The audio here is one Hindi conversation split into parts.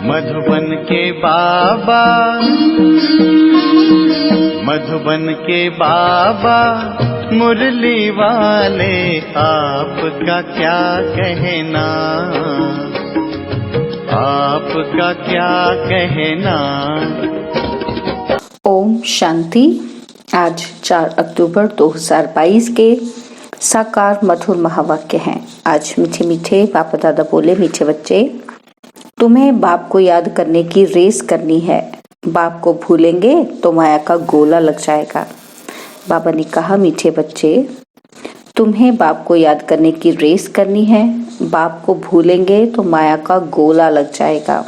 मधुबन के बाबा, मधुबन के बाबा मुरली वाले, आपका क्या कहना, आपका क्या कहना। ओम शांति। आज 4 अक्टूबर 2022 के साकार मधुर महावाक्य हैं। आज मीठे मीठे बाप दादा बोले, मीठे बच्चे, तुम्हें बाप को याद करने की रेस करनी है। बाप को भूलेंगे तो माया का गोला लग जाएगा। बाबा ने कहा, मीठे बच्चे, तुम्हें बाप को याद करने की रेस करनी है। बाप को भूलेंगे तो माया का गोला लग जाएगा।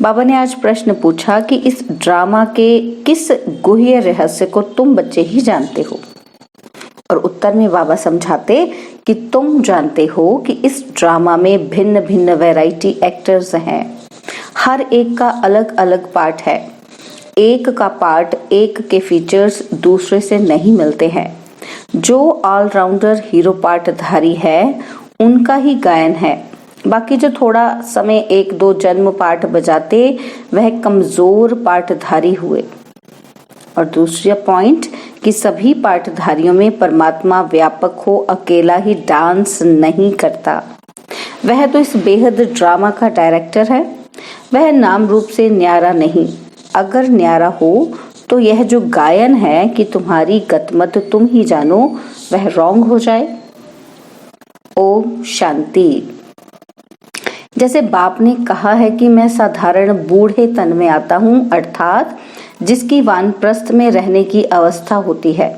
बाबा ने आज प्रश्न पूछा कि इस ड्रामा के किस गुह्य रहस्य को तुम बच्चे ही जानते हो। और उत्तर में बाबा समझाते कि तुम जानते हो कि इस ड्रामा में भिन्न भिन्न वैरायटी एक्टर्स हैं। हर एक का अलग अलग पार्ट है। एक का पार्ट, एक के फीचर्स दूसरे से नहीं मिलते हैं। जो ऑलराउंडर हीरो पार्ट धारी है उनका ही गायन है। बाकी जो थोड़ा समय 1-2 जन्म पाठ बजाते वह कमजोर पाठधारी हुए। और दूसरा पॉइंट कि सभी पाठधारियों में परमात्मा व्यापक हो, अकेला ही डांस नहीं करता। वह तो इस बेहद ड्रामा का डायरेक्टर है। वह नाम रूप से न्यारा नहीं। अगर न्यारा हो तो यह जो गायन है कि तुम्हारी गतमत तुम ही जानो, वह रॉन्ग हो जाए। ओम शांति। जैसे बाप ने कहा है कि मैं साधारण बूढ़े तन में आता हूँ, अर्थात जिसकी वानप्रस्थ में रहने की अवस्था होती है।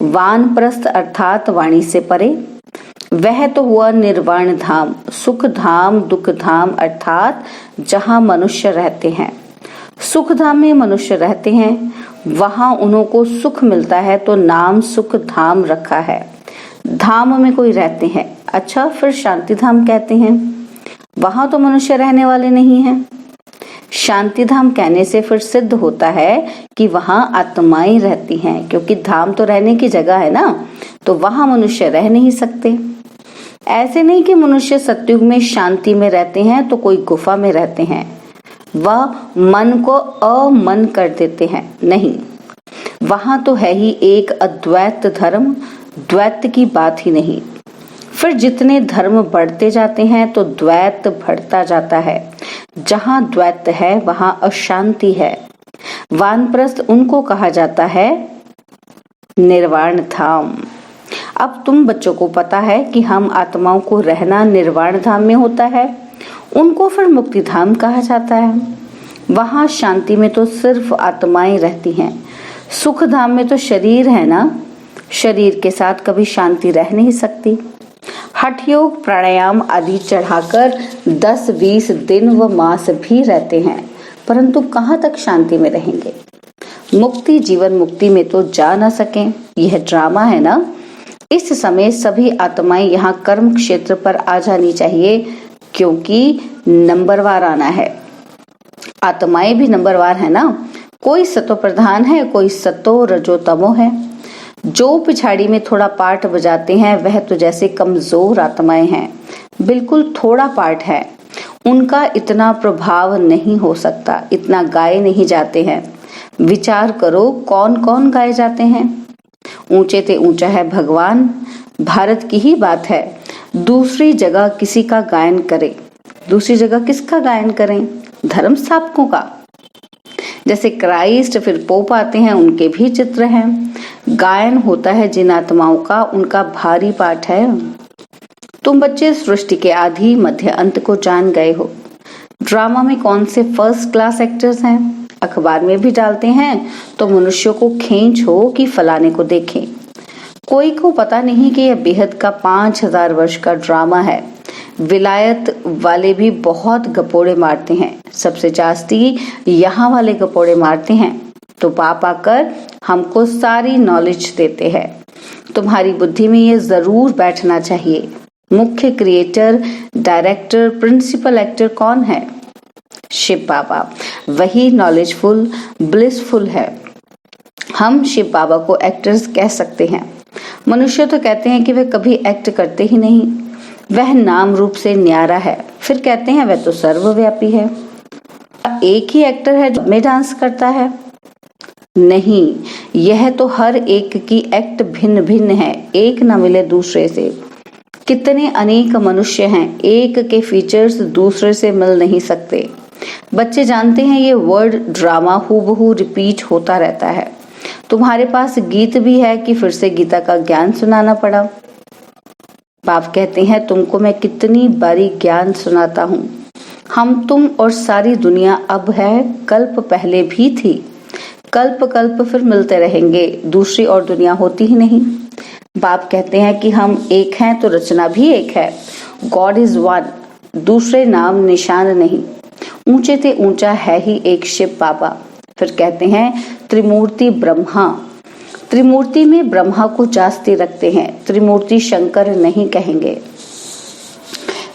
वानप्रस्थ अर्थात वाणी से परे। वह तो हुआ निर्वाण धाम, सुख धाम, दुख धाम, अर्थात जहाँ मनुष्य रहते हैं। सुख धाम में मनुष्य रहते हैं, वहां उन्हों को सुख मिलता है तो नाम सुख धाम रखा है। धाम में कोई रहते हैं, अच्छा फिर शांति धाम कहते हैं। वहां तो मनुष्य रहने वाले नहीं हैं। शांति धाम कहने से फिर सिद्ध होता है कि वहां आत्माएं रहती हैं, क्योंकि धाम तो रहने की जगह है ना, तो वहां मनुष्य रह नहीं सकते। ऐसे नहीं कि मनुष्य सतयुग में शांति में रहते हैं तो कोई गुफा में रहते हैं, वह मन को अमन कर देते हैं, नहीं। वहां तो है ही एक अद्वैत धर्म, द्वैत की बात ही नहीं। फिर जितने धर्म बढ़ते जाते हैं तो द्वैत बढ़ता जाता है। जहां द्वैत है वहां अशांति है। वानप्रस्थ उनको कहा जाता है निर्वाण धाम। अब तुम बच्चों को पता है कि हम आत्माओं को रहना निर्वाण धाम में होता है, उनको फिर मुक्ति धाम कहा जाता है। वहां शांति में तो सिर्फ आत्माएं रहती हैं। सुख धाम में तो शरीर है ना, शरीर के साथ कभी शांति रह नहीं सकती। हठ योग, प्राणायाम आदि चढ़ाकर 10-20 दिन व मास भी रहते हैं, परंतु कहाँ तक शांति में रहेंगे। मुक्ति, जीवन मुक्ति में तो जा न सकें। यह ड्रामा है ना। इस समय सभी आत्माएं यहाँ कर्म क्षेत्र पर आ जानी चाहिए, क्योंकि नंबरवार आना है। आत्माएं भी नंबरवार है ना। कोई सतो प्रधान है, कोई सतो रजो तमो है। जो पिछाड़ी में थोड़ा पार्ट बजाते हैं वह तो जैसे कमजोर आत्माएं हैं, बिल्कुल थोड़ा पार्ट है। उनका इतना प्रभाव नहीं हो सकता, इतना गाए नहीं जाते हैं। विचार करो कौन कौन गाए जाते हैं। ऊंचे ते ऊंचा है भगवान, भारत की ही बात है। दूसरी जगह किसी का गायन करें, दूसरी जगह किसका गायन करें? धर्म स्थापकों का। जैसे क्राइस्ट, फिर पोप आते हैं, उनके भी चित्र हैं। गायन होता है जिन आत्माओं का, उनका भारी पाठ है। तुम बच्चे सृष्टि के आदि मध्य अंत को जान गए हो। ड्रामा में कौन से फर्स्ट क्लास एक्टर्स हैं, अखबार में भी डालते हैं तो मनुष्यों को खींच हो कि फलाने को देखें। कोई को पता नहीं कि यह बेहद का 5000 वर्ष का ड्रामा है। विलायत वाले भी बहुत गपोड़े मारते हैं, सबसे जास्ती यहाँ वाले गपोड़े मारते हैं। तो बाप आकर हमको सारी नॉलेज देते हैं। तुम्हारी बुद्धि में ये जरूर बैठना चाहिए, मुख्य क्रिएटर, डायरेक्टर, प्रिंसिपल एक्टर कौन है? शिव बाबा। वही नॉलेजफुल, ब्लिसफुल है। हम शिव बाबा को एक्टर्स कह सकते हैं। मनुष्य तो कहते हैं कि वे कभी एक्ट करते ही नहीं, वह नाम रूप से न्यारा है। फिर कहते हैं वह तो सर्वव्यापी है। एक ही एक्टर है जो में डांस करता है? नहीं, यह तो हर एक की एक्ट भिन्न भिन्न है, एक न मिले दूसरे से। कितने अनेक मनुष्य हैं, एक के फीचर्स दूसरे से मिल नहीं सकते। बच्चे जानते हैं ये वर्ड ड्रामा हूबहू रिपीट होता रहता है। तुम्हारे पास गीत भी है कि फिर से गीता का ज्ञान सुनाना पड़ा? बाप कहते हैं तुमको मैं कितनी बारी ज्ञान सुनाता हूँ। हम तुम और सारी दुनिया अब है, कल्प पहले भी थी, कल्प कल्प फिर मिलते रहेंगे, दूसरी और दुनिया होती ही नहीं। बाप कहते हैं कि हम एक हैं तो रचना भी एक है। गॉड इज वन, दूसरे नाम निशान नहीं। ऊंचे से ऊंचा है ही एक शिव बाबा। फिर कहते हैं त्रिमूर्ति ब्रह्मा। त्रिमूर्ति में ब्रह्मा को जास्ती रखते हैं, त्रिमूर्ति शंकर नहीं कहेंगे।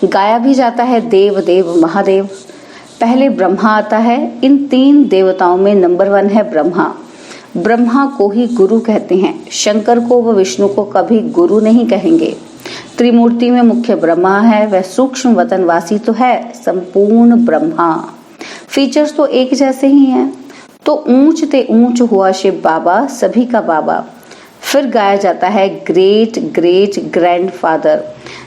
गाया भी जाता है देव देव महादेव। पहले ब्रह्मा आता है। इन 3 देवताओं में नंबर 1 है ब्रह्मा। ब्रह्मा को ही गुरु कहते हैं। शंकर को व विष्णु को कभी गुरु नहीं कहेंगे। त्रिमूर्ति में मुख्य ब्रह्मा है, वह सूक्ष्म वतनवासी तो है, संपूर्ण ब्रह्मा। फीचर्स तो एक जैसे ही हैं। तो ऊंच ते ऊंच हुआ शिव बाबा, सभी का बाबा। फिर गाया जाता है ग्रेट ग्रेट ग्रैंडफादर,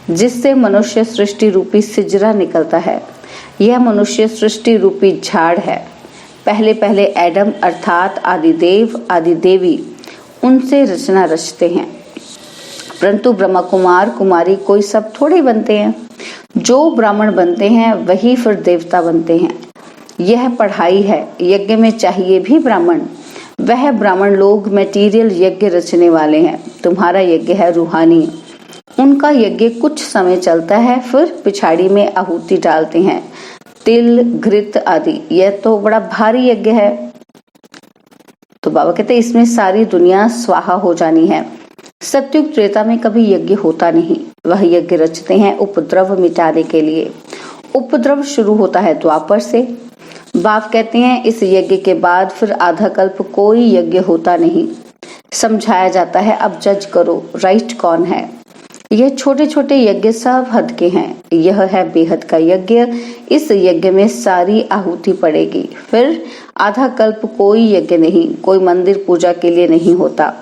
जिससे मनुष्य सृष्टि रूपी सिजरा निकलता है। यह मनुष्य सृष्टि रूपी झाड़ है। पहले पहले एडम अर्थात आदिदेव आदिदेवी, उनसे रचना रचते हैं। परंतु ब्रह्मा कुमार कुमारी कोई सब थोड़े बनते हैं। जो ब्राह्मण बनते हैं वही फिर देवता बनते हैं। यह पढ़ाई है। यज्ञ में चाहिए भी ब्राह्मण। वह ब्राह्मण लोग मटेरियल यज्ञ रचने वाले हैं। तुम्हारा यज्ञ है रूहानी। उनका यज्ञ कुछ समय चलता है, फिर पिछाड़ी में आहुति डालते हैं, तिल घृत आदि। यह तो बड़ा भारी यज्ञ है। तो बाबा कहते हैं इसमें सारी दुनिया स्वाहा हो जानी है। सत्युग त्रेता में कभी यज्ञ होता नहीं। वह यज्ञ रचते हैं उपद्रव मिटाने के लिए। उपद्रव शुरू होता है द्वापर से। बाप कहते हैं इस यज्ञ के बाद फिर आधा कल्प कोई यज्ञ होता नहीं। समझाया जाता है अब जज करो राइट कौन है। यह छोटे छोटे यज्ञ सब हद के हैं। यह है बेहद का यज्ञ। इस यज्ञ में सारी आहुति पड़ेगी। फिर आधा कल्प कोई यज्ञ नहीं, कोई मंदिर पूजा के लिए नहीं होता।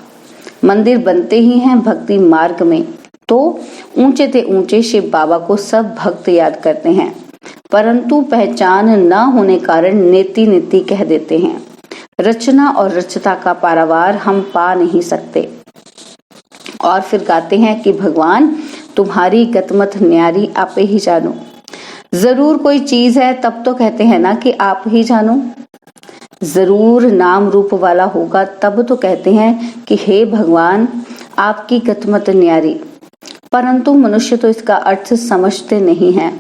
मंदिर बनते ही हैं भक्ति मार्ग में। तो ऊंचे से ऊंचे शिव बाबा को सब भक्त याद करते हैं, परंतु पहचान न होने कारण नेति नेति कह देते हैं। रचना और रचता का पारावार हम पा नहीं सकते। और फिर गाते हैं कि भगवान तुम्हारी गतमत न्यारी आप ही जानो। जरूर कोई चीज है तब तो कहते हैं ना कि आप ही जानो। जरूर नाम रूप वाला होगा तब तो कहते हैं कि हे भगवान आपकी गतमत न्यारी। परंतु मनुष्य तो इसका अर्थ समझते नहीं हैं।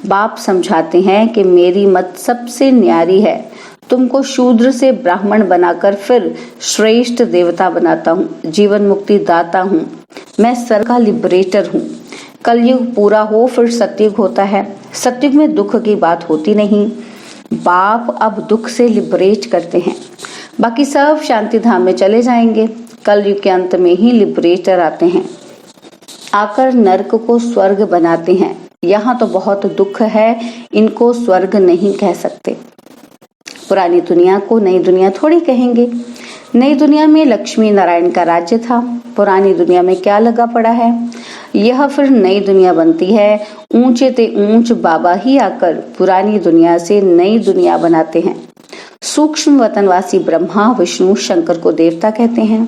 बाप समझाते हैं कि मेरी मत सबसे न्यारी है। तुमको शूद्र से ब्राह्मण बनाकर फिर श्रेष्ठ देवता बनाता हूँ, जीवन मुक्ति दाता हूँ। मैं सर का लिबरेटर हूँ। कलयुग पूरा हो फिर सतयुग होता है। सतयुग में दुख की बात होती नहीं। बाप अब दुख से लिबरेट करते हैं। बाकी सब शांति धाम में चले जाएंगे। कलयुग के अंत में ही लिबरेटर आते हैं, आकर नरक को स्वर्ग बनाते हैं। यहाँ तो बहुत दुख है, इनको स्वर्ग नहीं कह सकते। पुरानी दुनिया को नई दुनिया थोड़ी कहेंगे। नई दुनिया में लक्ष्मी नारायण का राज्य था। पुरानी दुनिया में क्या लगा पड़ा है। यह फिर नई दुनिया बनती है। ऊंचे ते ऊंच बाबा ही आकर पुरानी दुनिया से नई दुनिया बनाते हैं। सूक्ष्म वतनवासी ब्रह्मा विष्णु शंकर को देवता कहते हैं।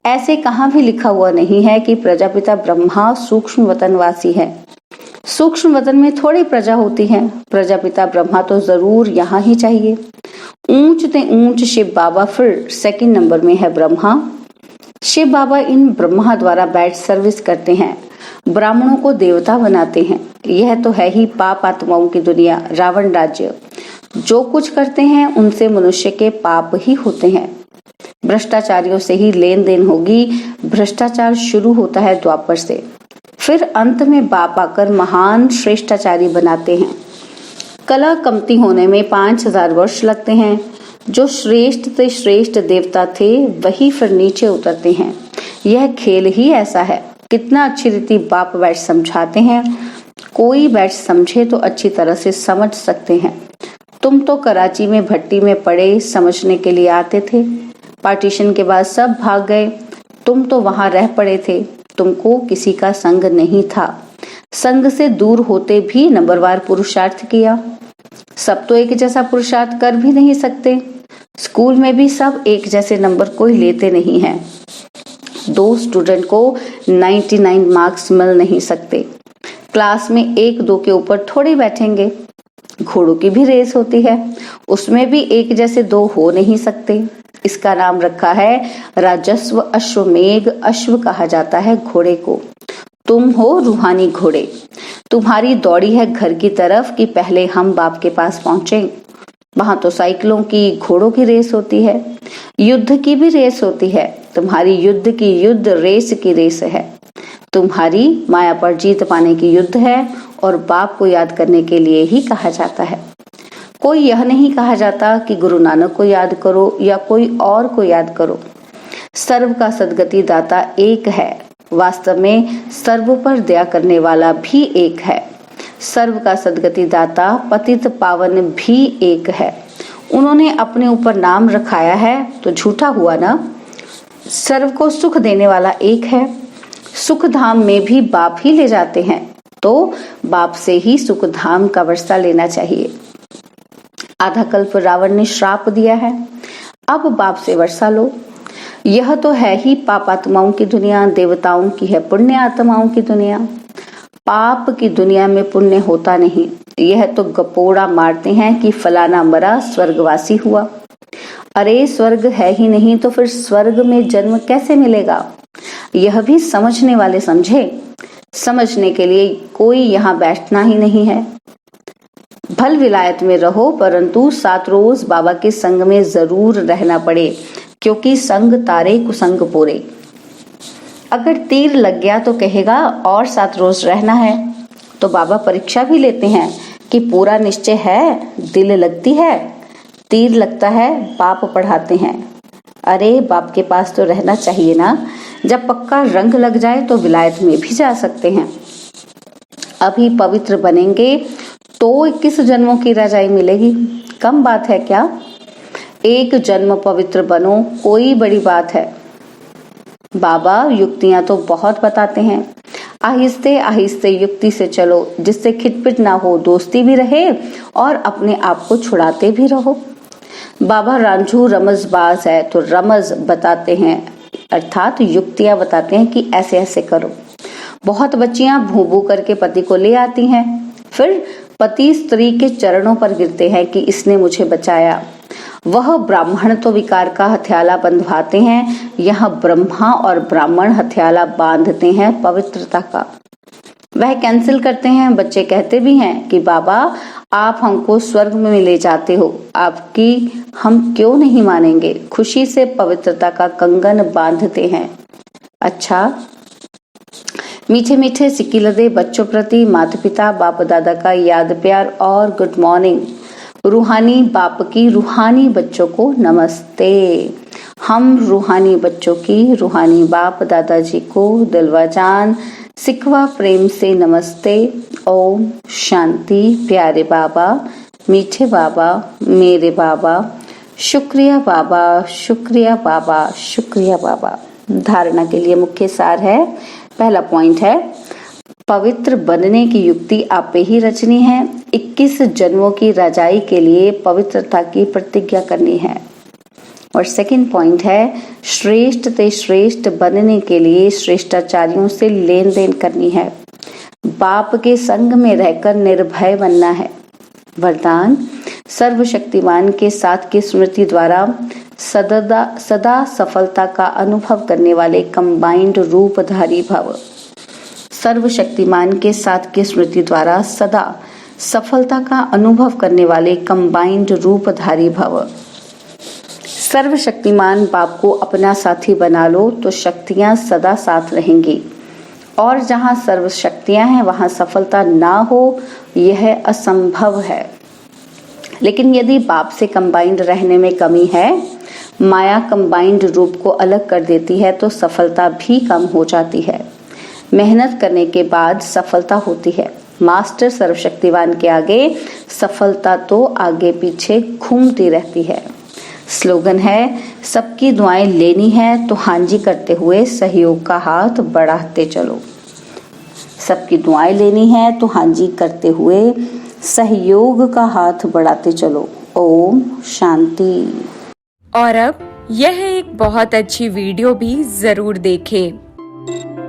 ऐसे कहाँ भी लिखा हुआ नहीं है कि प्रजापिता ब्रह्मा सूक्ष्म वतनवासी है। सूक्ष्म वतन में थोड़ी प्रजा होती है। प्रजापिता ब्रह्मा तो जरूर यहाँ ही चाहिए। ऊंच ते ऊंच शिव बाबा फिर सेकंड नंबर में है ब्रह्मा। शिव बाबा इन ब्रह्मा द्वारा बैठ सर्विस करते हैं, ब्राह्मणों को देवता बनाते हैं। यह तो है ही पाप आत्माओं की दुनिया, रावण राज्य। जो कुछ करते हैं उनसे मनुष्य के पाप ही होते हैं। भ्रष्टाचारियों से ही लेन देन होगी। भ्रष्टाचार शुरू होता है द्वापर से, फिर अंत में बाप आकर महान श्रेष्ठाचारी बनाते हैं। कला कमती होने में 5000 वर्ष लगते हैं। जो श्रेष्ठ से श्रेष्ठ देवता थे वही फिर नीचे उतरते हैं। यह खेल ही ऐसा है। कितना अच्छी रीति बाप बैठ समझाते हैं। कोई बैठ समझे तो अच्छी तरह से समझ सकते हैं। तुम तो कराची में भट्टी में पड़े समझने के लिए आते थे, पार्टीशन के बाद सब भाग गए, तुम तो वहां रह पड़े थे, तुमको किसी का संग नहीं था, संग से दूर होते भी नंबरवार पुरुषार्थ किया। सब तो एक जैसा पुरुषार्थ कर भी नहीं सकते, स्कूल में भी सब एक जैसे नंबर कोई लेते नहीं है, 2 स्टूडेंट को 99 मार्क्स मिल नहीं सकते, क्लास में 1-2 के ऊपर थोड़े बैठेंगे। घोड़ों की भी रेस होती है, उसमें भी एक जैसे 2 हो नहीं सकते, इसका नाम रखा है राजस्व अश्वमेघ। अश्व कहा जाता है घोड़े को, तुम हो रूहानी घोड़े, तुम्हारी दौड़ी है घर की तरफ कि पहले हम बाप के पास पहुंचे। वहां तो साइकिलों की घोड़ों की रेस होती है, युद्ध की भी रेस होती है, तुम्हारी युद्ध की युद्ध रेस की रेस है, तुम्हारी माया पर जीत पाने की युद्ध है और बाप को याद करने के लिए ही कहा जाता है। कोई यह नहीं कहा जाता कि गुरु नानक को याद करो या कोई और को याद करो। सर्व का सद्गति दाता एक है, वास्तव में सर्व पर दया करने वाला भी एक है। सर्व का सद्गति दाता पतित पावन भी एक है। उन्होंने अपने ऊपर नाम रखाया है तो झूठा हुआ ना। सर्व को सुख देने वाला एक है, सुख धाम में भी बाप ही ले जाते हैं, तो बाप से ही सुख धाम का वर्षा लेना चाहिए। आधा कल्प रावण ने श्राप दिया है, अब बाप से वर्षा लो। यह तो है ही पापात्माओं की दुनिया, देवताओं की है पुण्य आत्माओं की दुनिया। पाप की दुनिया में पुण्य होता नहीं, यह तो गपोड़ा मारते हैं कि फलाना मरा स्वर्गवासी हुआ। अरे स्वर्ग है ही नहीं तो फिर स्वर्ग में जन्म कैसे मिलेगा, यह भी समझने वाले समझे। समझने के लिए कोई यहाँ बैठना ही नहीं है। भल विलायत में रहो परंतु 7 रोज बाबा के संग में जरूर रहना पड़े, क्योंकि संग तारे कुसंग पोरे। अगर तीर लग गया तो कहेगा और 7 रोज रहना है, तो बाबा परीक्षा भी लेते हैं कि पूरा निश्चय है, दिल लगती है। तीर लगता है, बाप पढ़ाते हैं, अरे बाप के पास तो रहना चाहिए ना। जब पक्का रंग लग जाए तो विलायत में भी जा सकते हैं। अभी पवित्र बनेंगे तो 21 जन्मों की रजाई मिलेगी, कम बात है क्या। 1 जन्म पवित्र बनो, कोई बड़ी बात है। बाबा युक्तियां तो बहुत बताते हैं, आहिस्ते आहिस्ते युक्ति से चलो, जिससे खिटपिट ना हो, दोस्ती भी रहे और अपने आप को छुड़ाते भी रहो। बाबा रांझू रमजबाज है तो रमज बताते हैं, अर्थात युक्तियां बताते हैं कि ऐसे ऐसे करो। बहुत बच्चियां भू भू करके पति को ले आती हैं, फिर पति स्त्री के चरणों पर गिरते हैं कि इसने मुझे बचाया। वह ब्राह्मण तो विकार का हथियाला बंधवाते हैं, यहाँ ब्रह्मा और ब्राह्मण हथियाला बांधते हैं पवित्रता का। वह कैंसिल करते हैं। बच्चे कहते भी हैं कि बाबा आप हमको स्वर्ग में ले जाते हो, आपकी हम क्यों नहीं मानेंगे। खुशी से पवित्रता का कंगन बांधते हैं। अच्छा, मीठे मीठे सिक्किलदे बच्चों प्रति माता पिता बाप दादा का याद प्यार और गुड मॉर्निंग। रूहानी बाप की रूहानी बच्चों को नमस्ते। हम रूहानी बच्चों की रूहानी बाप दादाजी को दिलवा जान सिखवा प्रेम से नमस्ते। ओम शांति। प्यारे बाबा, मीठे बाबा, मेरे बाबा, शुक्रिया बाबा, शुक्रिया बाबा, शुक्रिया बाबा। धारणा के लिए मुख्य सार है, पहला पॉइंट है पवित्र बनने की युक्ति आप पे ही रचनी है। 21 जन्मों की रजाई के लिए पवित्रता की प्रतिज्ञा करनी है। और सेकंड पॉइंट है श्रेष्ठ ते श्रेष्ठ बनने के लिए श्रेष्ठाचार्यों से लेन देन करनी है। बाप के संग में रहकर निर्भय बनना है। वरदान सर्वशक्तिमान के साथ की स्मृति द्वारा सदा सफलता का अनुभव करने वाले कंबाइंड रूपधारी भव। सर्वशक्तिमान के साथ की स्मृति द्वारा सदा सफलता का अनुभव करने वाले कंबाइंड रूपधारी भव। सर्वशक्तिमान बाप को अपना साथी बना लो तो शक्तियां सदा साथ रहेंगी, और जहां सर्वशक्तियां हैं वहां सफलता ना हो यह असंभव है। लेकिन यदि बाप से कंबाइंड रहने में कमी है, माया कंबाइंड रूप को अलग कर देती है, तो सफलता भी कम हो जाती है। मेहनत करने के बाद सफलता होती है, मास्टर सर्वशक्तिवान के आगे सफलता तो आगे पीछे घूमती रहती है। स्लोगन है, सबकी दुआएं लेनी है तो हाँ जी करते हुए सहयोग का हाथ बढ़ाते चलो। सबकी दुआएं लेनी है तो हाँ जी करते हुए सहयोग का हाथ बढ़ाते चलो। ओम शांति। और अब यह एक बहुत अच्छी वीडियो भी जरूर देखें।